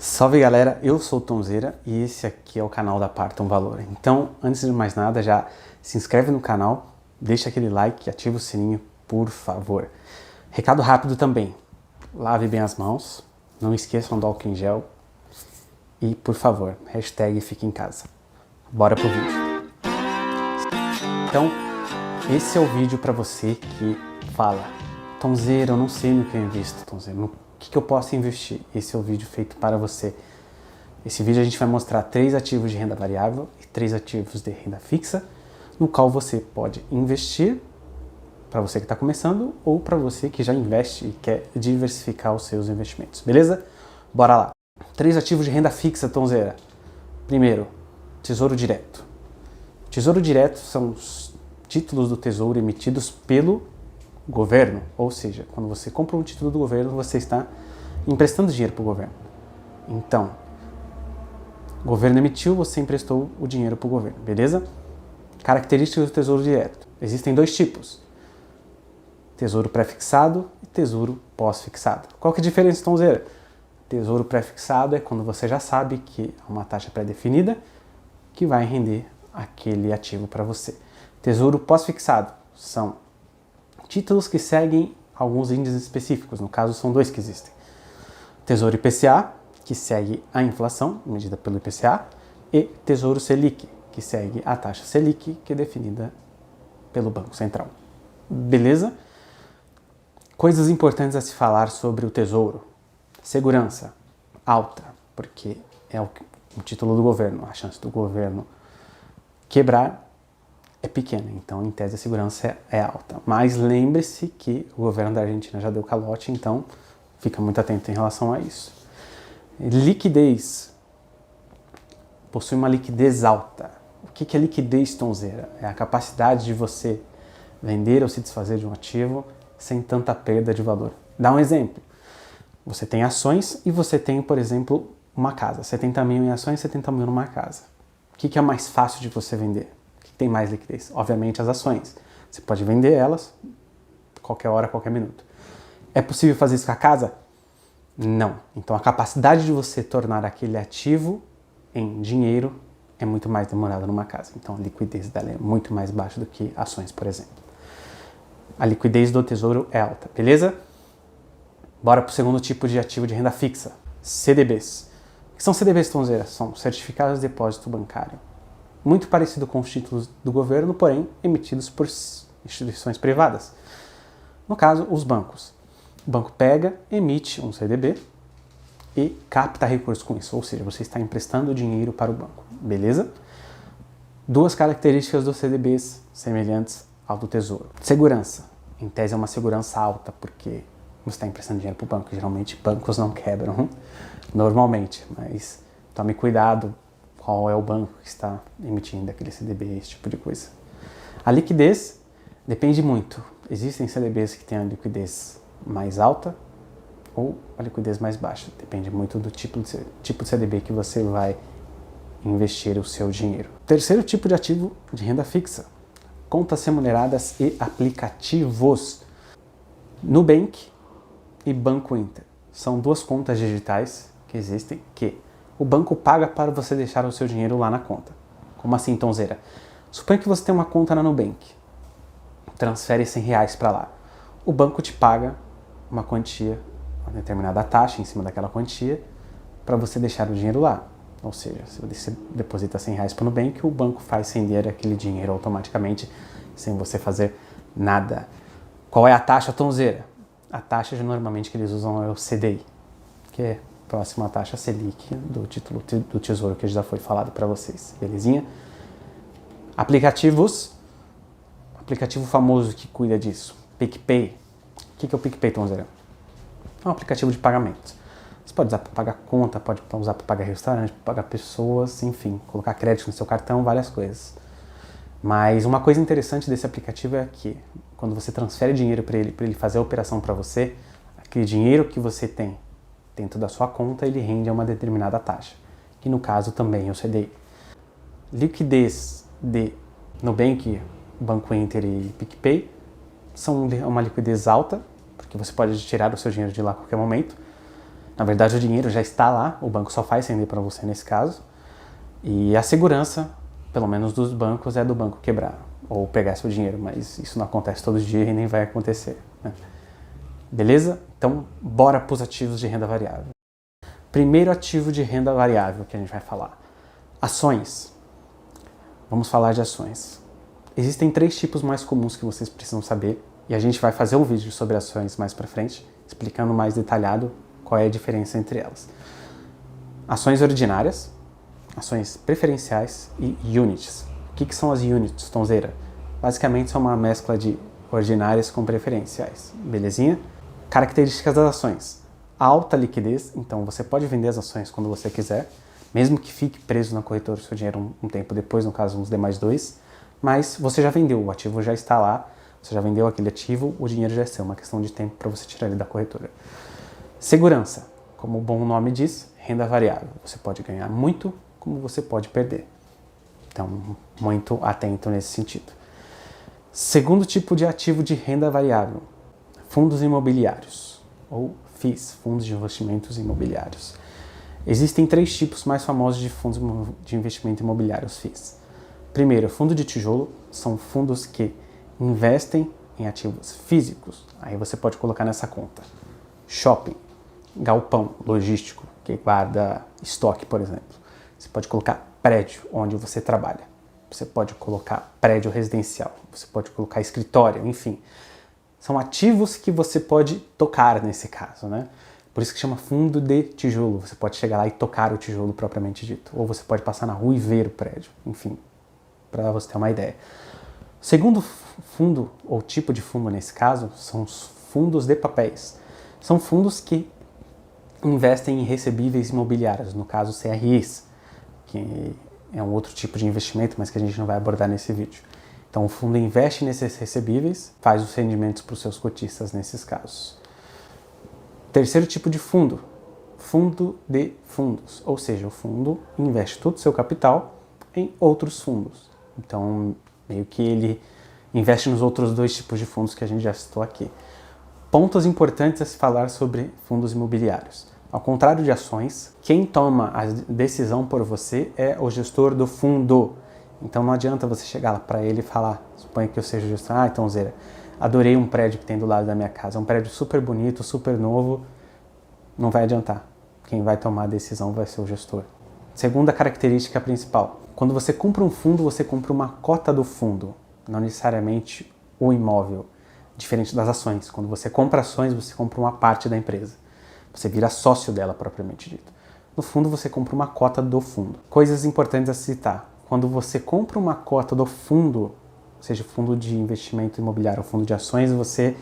Salve galera, eu sou o Tonzeira e esse aqui é o canal da Parton Valor. Então, antes de mais nada, já se inscreve no canal, deixa aquele like e ativa o sininho, por favor. Recado rápido também, lave bem as mãos, não esqueçam do álcool em gel e, por favor, hashtag fique em casa. Bora pro vídeo. Então, esse é o vídeo para você que fala: Tonzeira, eu não sei no que eu invisto, Tonzeira, o que eu posso investir? Esse é o vídeo feito para você. Esse vídeo a gente vai mostrar 3 ativos de renda variável e 3 ativos de renda fixa, no qual você pode investir, para você que está começando, ou para você que já investe e quer diversificar os seus investimentos, beleza? Bora lá! 3 ativos de renda fixa, Tonzeira. Primeiro, Tesouro Direto. Tesouro Direto são os títulos do Tesouro emitidos pelo governo, ou seja, quando você compra um título do governo, você está emprestando dinheiro para o governo. Então, o governo emitiu, você emprestou o dinheiro para o governo, beleza? Características do Tesouro Direto. Existem 2 tipos: Tesouro pré-fixado e Tesouro pós-fixado. Qual que é a diferença, Tonzeira? Tesouro pré-fixado é quando você já sabe que há uma taxa pré-definida que vai render aquele ativo para você. Tesouro pós-fixado são títulos que seguem alguns índices específicos, no caso são 2 que existem. Tesouro IPCA, que segue a inflação, medida pelo IPCA, e Tesouro Selic, que segue a taxa Selic, que é definida pelo Banco Central. Beleza? Coisas importantes a se falar sobre o Tesouro. Segurança alta, porque é o título do governo. A chance do governo quebrar é pequena, então em tese a segurança é alta. Mas lembre-se que o governo da Argentina já deu calote, então fica muito atento em relação a isso. Liquidez. Possui uma liquidez alta. O que é liquidez, Tonzeira? É a capacidade de você vender ou se desfazer de um ativo sem tanta perda de valor. Dá um exemplo. Você tem ações e você tem, por exemplo, uma casa. 70 mil em ações, 70 mil numa casa. O que é mais fácil de você vender? Tem mais liquidez? Obviamente as ações. Você pode vender elas qualquer hora, qualquer minuto. É possível fazer isso com a casa? Não. Então a capacidade de você tornar aquele ativo em dinheiro é muito mais demorada numa casa. Então a liquidez dela é muito mais baixa do que ações, por exemplo. A liquidez do Tesouro é alta, beleza? Bora para o segundo tipo de ativo de renda fixa, CDBs. O que são CDBs, Tonzeira? São certificados de depósito bancário. Muito parecido com os títulos do governo, porém emitidos por instituições privadas. No caso, os bancos. O banco pega, emite um CDB e capta recursos com isso, ou seja, você está emprestando dinheiro para o banco, beleza? 2 características dos CDBs semelhantes ao do Tesouro. Segurança. Em tese é uma segurança alta, porque você está emprestando dinheiro para o banco. Geralmente bancos não quebram, normalmente, mas tome cuidado qual é o banco que está emitindo aquele CDB, esse tipo de coisa. A liquidez depende muito. Existem CDBs que têm a liquidez mais alta ou a liquidez mais baixa. Depende muito do tipo de CDB que você vai investir o seu dinheiro. Terceiro tipo de ativo de renda fixa: contas remuneradas e aplicativos. Nubank e Banco Inter são 2 contas digitais que existem que o banco paga para você deixar o seu dinheiro lá na conta. Como assim, Tonzeira? Suponha que você tem uma conta na Nubank, transfere R$100 para lá. O banco te paga uma quantia, uma determinada taxa em cima daquela quantia, para você deixar o dinheiro lá. Ou seja, se você deposita R$100 para o Nubank, o banco faz render aquele dinheiro automaticamente, sem você fazer nada. Qual é a taxa, Tonzeira? A taxa normalmente que eles usam é o CDI, que é próxima à taxa Selic do título do Tesouro, que já foi falado para vocês, belezinha? Aplicativos. Aplicativo famoso que cuida disso, PicPay. O que é o PicPay, Tonzeira? É um aplicativo de pagamentos. Você pode usar para pagar conta, pode usar para pagar restaurante, para pagar pessoas, enfim, colocar crédito no seu cartão, várias coisas. Mas uma coisa interessante desse aplicativo é que quando você transfere dinheiro para ele fazer a operação para você, aquele dinheiro que você tem dentro da sua conta, ele rende a uma determinada taxa, que no caso também é o CDI. Liquidez de Nubank, Banco Inter e PicPay são uma liquidez alta, porque você pode tirar o seu dinheiro de lá a qualquer momento. Na verdade, o dinheiro já está lá, o banco só faz render para você nesse caso. E a segurança, pelo menos dos bancos, é do banco quebrar ou pegar seu dinheiro, mas isso não acontece todo dia e nem vai acontecer, né? Beleza? Então, bora para os ativos de renda variável. Primeiro ativo de renda variável que a gente vai falar: ações. Vamos falar de ações. Existem 3 tipos mais comuns que vocês precisam saber e a gente vai fazer um vídeo sobre ações mais para frente, explicando mais detalhado qual é a diferença entre elas. Ações ordinárias, ações preferenciais e units. O que são as units, Tonzeira? Basicamente são uma mescla de ordinárias com preferenciais, belezinha? Características das ações: alta liquidez, então você pode vender as ações quando você quiser, mesmo que fique preso na corretora o seu dinheiro um tempo depois, no caso uns demais 2, mas você já vendeu, o ativo já está lá, você já vendeu aquele ativo, o dinheiro já é seu, uma questão de tempo para você tirar ele da corretora. Segurança, como o bom nome diz, renda variável, você pode ganhar muito, como você pode perder. Então, muito atento nesse sentido. Segundo tipo de ativo de renda variável: fundos imobiliários, ou FIIs, fundos de investimentos imobiliários. Existem 3 tipos mais famosos de fundos de investimento imobiliário, os FIIs. Primeiro, fundo de tijolo, são fundos que investem em ativos físicos, aí você pode colocar nessa conta shopping, galpão logístico, que guarda estoque, por exemplo. Você pode colocar prédio onde você trabalha, você pode colocar prédio residencial, você pode colocar escritório, enfim. São ativos que você pode tocar nesse caso, né? Por isso que chama fundo de tijolo. Você pode chegar lá e tocar o tijolo propriamente dito. Ou você pode passar na rua e ver o prédio. Enfim, para você ter uma ideia. O segundo fundo, ou tipo de fundo nesse caso, são os fundos de papéis. São fundos que investem em recebíveis imobiliários, no caso CRIs, que é um outro tipo de investimento, mas que a gente não vai abordar nesse vídeo. Então o fundo investe nesses recebíveis, faz os rendimentos para os seus cotistas nesses casos. Terceiro tipo de fundo, fundo de fundos, ou seja, o fundo investe todo o seu capital em outros fundos. Então, meio que ele investe nos outros 2 tipos de fundos que a gente já citou aqui. Pontos importantes a se falar sobre fundos imobiliários. Ao contrário de ações, quem toma a decisão por você é o gestor do fundo. Então não adianta você chegar lá para ele e falar, suponha que eu seja o gestor: ah, então Zera, adorei um prédio que tem do lado da minha casa, é um prédio super bonito, super novo. Não vai adiantar. Quem vai tomar a decisão vai ser o gestor. Segunda característica principal: quando você compra um fundo, você compra uma cota do fundo, não necessariamente o imóvel. Diferente das ações. Quando você compra ações, você compra uma parte da empresa. Você vira sócio dela, propriamente dito. No fundo, você compra uma cota do fundo. Coisas importantes a citar: quando você compra uma cota do fundo, seja fundo de investimento imobiliário ou fundo de ações, você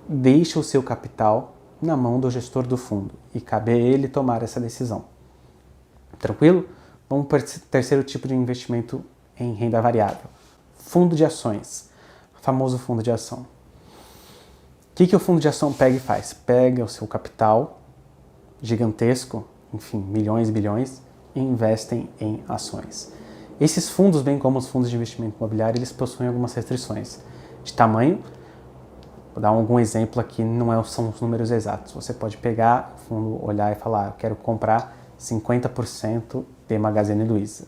deixa o seu capital na mão do gestor do fundo e cabe a ele tomar essa decisão. Tranquilo? Vamos para o terceiro tipo de investimento em renda variável: fundo de ações, o famoso fundo de ação. O que o fundo de ação pega e faz? Pega o seu capital gigantesco, enfim, milhões e bilhões, e investem em ações. Esses fundos, bem como os fundos de investimento imobiliário, eles possuem algumas restrições de tamanho. Vou dar algum exemplo aqui, não são os números exatos. Você pode pegar o fundo, olhar e falar: eu quero comprar 50% de Magazine Luiza.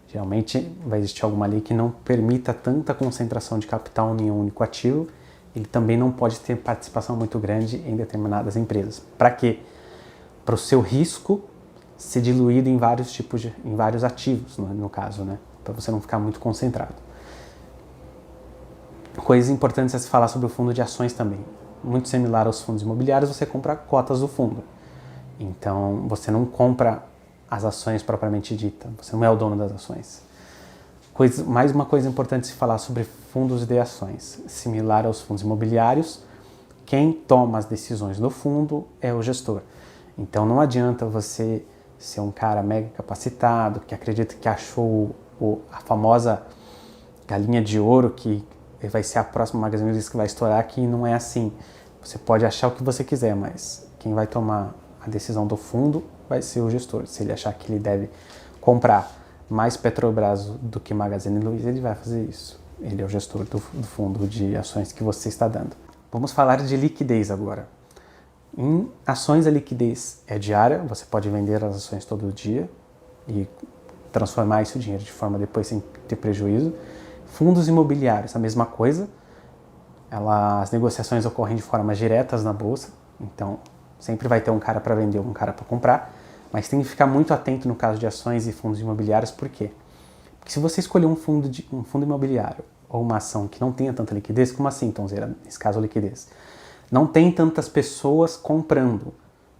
Geralmente vai existir alguma lei que não permita tanta concentração de capital em um único ativo. Ele também não pode ter participação muito grande em determinadas empresas. Para quê? Para o seu risco ser diluído em vários ativos, no caso, né? Para você não ficar muito concentrado. Coisas importantes a se falar sobre o fundo de ações também. Muito similar aos fundos imobiliários, você compra cotas do fundo. Então, você não compra as ações propriamente dita, você não é o dono das ações. Mais uma coisa importante se falar sobre fundos de ações. Similar aos fundos imobiliários, quem toma as decisões do fundo é o gestor. Então não adianta você ser um cara mega capacitado, que acredita que achou a famosa galinha de ouro, que vai ser a próxima Magazine Luiza que vai estourar, que não é assim. Você pode achar o que você quiser, mas quem vai tomar a decisão do fundo vai ser o gestor. Se ele achar que ele deve comprar mais Petrobras do que Magazine Luiza, ele vai fazer isso. Ele é o gestor do fundo de ações que você está dando. Vamos falar de liquidez agora. Em ações, a liquidez é diária, você pode vender as ações todo dia e transformar esse dinheiro de forma depois sem ter prejuízo. Fundos imobiliários, a mesma coisa. As negociações ocorrem de formas diretas na bolsa, então sempre vai ter um cara para vender, um cara para comprar, mas tem que ficar muito atento no caso de ações e fundos imobiliários. Por quê? Porque se você escolher um fundo imobiliário ou uma ação que não tenha tanta liquidez, como assim, Tonzeira, nesse caso a liquidez? Não tem tantas pessoas comprando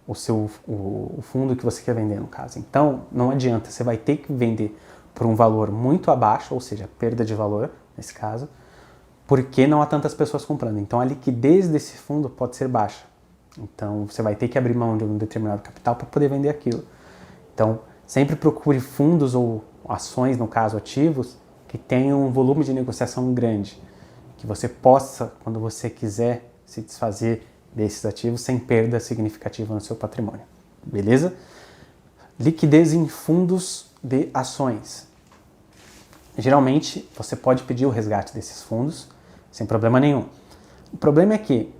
o fundo que você quer vender, no caso. Então, não adianta, você vai ter que vender por um valor muito abaixo, ou seja, perda de valor, nesse caso, porque não há tantas pessoas comprando. Então, a liquidez desse fundo pode ser baixa. Então, você vai ter que abrir mão de um determinado capital para poder vender aquilo. Então, sempre procure fundos ou ações, no caso, ativos, que tenham um volume de negociação grande, que você possa, quando você quiser, se desfazer desses ativos sem perda significativa no seu patrimônio. Beleza? Liquidez em fundos de ações. Geralmente, você pode pedir o resgate desses fundos sem problema nenhum. O problema é que,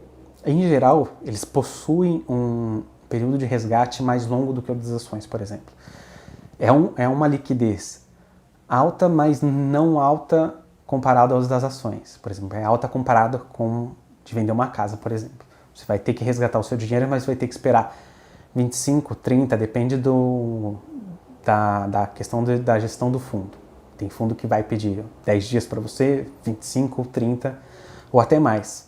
em geral, eles possuem um período de resgate mais longo do que o das ações, por exemplo. É uma liquidez alta, mas não alta comparada aos das ações. Por exemplo, é alta comparada com de vender uma casa, por exemplo. Você vai ter que resgatar o seu dinheiro, mas vai ter que esperar 25, 30, depende da questão da gestão do fundo. Tem fundo que vai pedir 10 dias para você, 25, 30 ou até mais,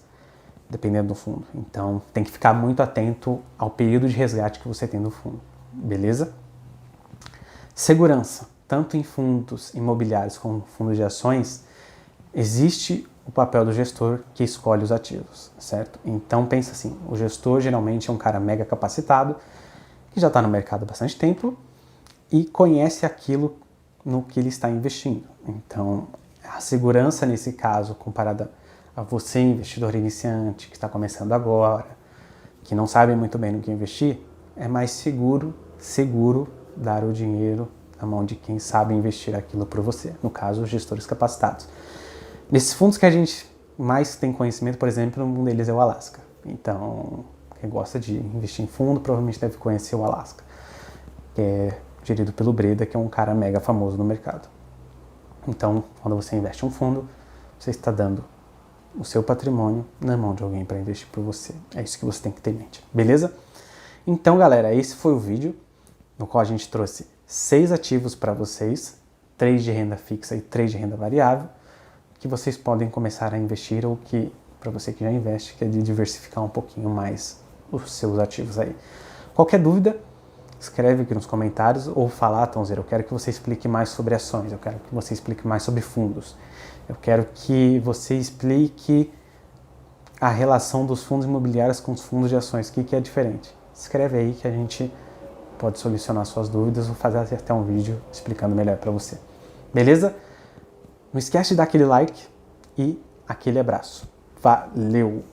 dependendo do fundo. Então, tem que ficar muito atento ao período de resgate que você tem do fundo. Beleza? Segurança. Tanto em fundos imobiliários como fundos de ações, existe o papel do gestor que escolhe os ativos, certo? Então pensa assim, o gestor geralmente é um cara mega capacitado, que já está no mercado há bastante tempo e conhece aquilo no que ele está investindo. Então a segurança nesse caso, comparada a você, investidor iniciante, que está começando agora, que não sabe muito bem no que investir, é mais seguro dar o dinheiro na mão de quem sabe investir aquilo por você, no caso, os gestores capacitados. Nesses fundos que a gente mais tem conhecimento, por exemplo, um deles é o Alaska. Então, quem gosta de investir em fundo provavelmente deve conhecer o Alaska, que é gerido pelo Breda, que é um cara mega famoso no mercado. Então, quando você investe em um fundo, você está dando o seu patrimônio na mão de alguém para investir por você. É isso que você tem que ter em mente, beleza? Então, galera, esse foi o vídeo no qual a gente trouxe 6 ativos para vocês, 3 de renda fixa e 3 de renda variável, que vocês podem começar a investir, ou que, para você que já investe, quer diversificar um pouquinho mais os seus ativos aí. Qualquer dúvida, escreve aqui nos comentários, ou fala, Tonzeira, eu quero que você explique mais sobre ações, eu quero que você explique mais sobre fundos, eu quero que você explique a relação dos fundos imobiliários com os fundos de ações, o que é diferente. Escreve aí que a gente pode solucionar suas dúvidas ou fazer até um vídeo explicando melhor para você. Beleza? Não esquece de dar aquele like e aquele abraço. Valeu!